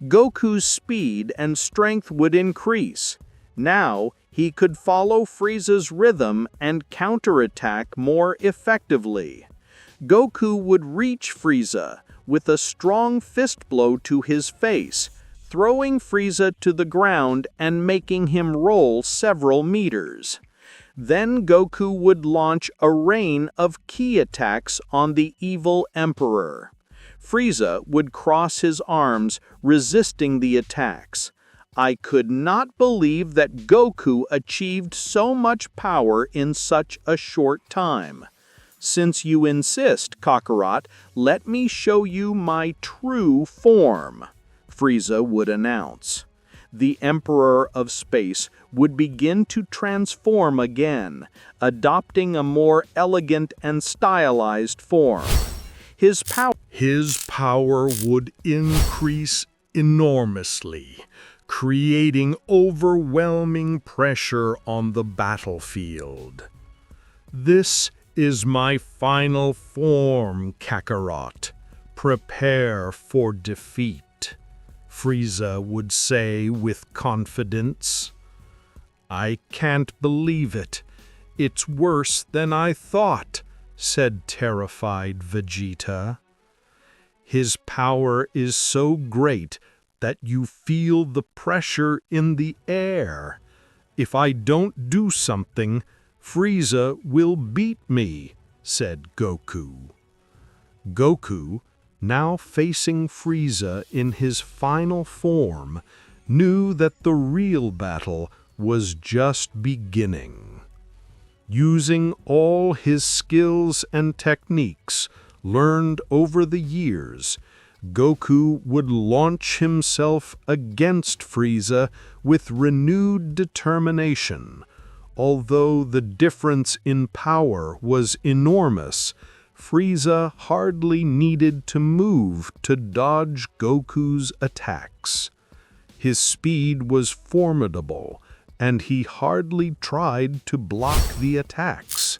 Goku's speed and strength would increase. Now he could follow Frieza's rhythm and counterattack more effectively. Goku would reach Frieza with a strong fist blow to his face, throwing Frieza to the ground and making him roll several meters. Then Goku would launch a rain of ki attacks on the evil Emperor. Frieza would cross his arms, resisting the attacks. "I could not believe that Goku achieved so much power in such a short time." Since you insist, Kakarot, let me show you my true form, Frieza would announce. The Emperor of Space would begin to transform again, adopting a more elegant and stylized form. His power would increase enormously, creating overwhelming pressure on the battlefield. This is my final form, Kakarot. Prepare for defeat, Frieza would say with confidence. I can't believe it. It's worse than I thought, said terrified Vegeta. His power is so great that you feel the pressure in the air. If I don't do something, Frieza will beat me, said Goku. Goku, now facing Frieza in his final form, knew that the real battle was just beginning. Using all his skills and techniques learned over the years, Goku would launch himself against Frieza with renewed determination. Although the difference in power was enormous, Frieza hardly needed to move to dodge Goku's attacks. His speed was formidable, and he hardly tried to block the attacks.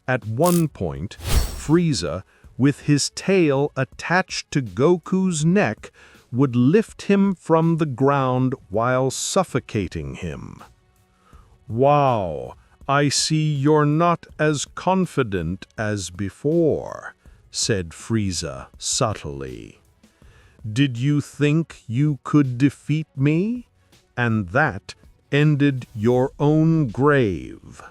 At one point, Frieza, with his tail attached to Goku's neck, would lift him from the ground while suffocating him. Wow, I see you're not as confident as before, said Frieza subtly. Did you think you could defeat me? And that ended your own grave.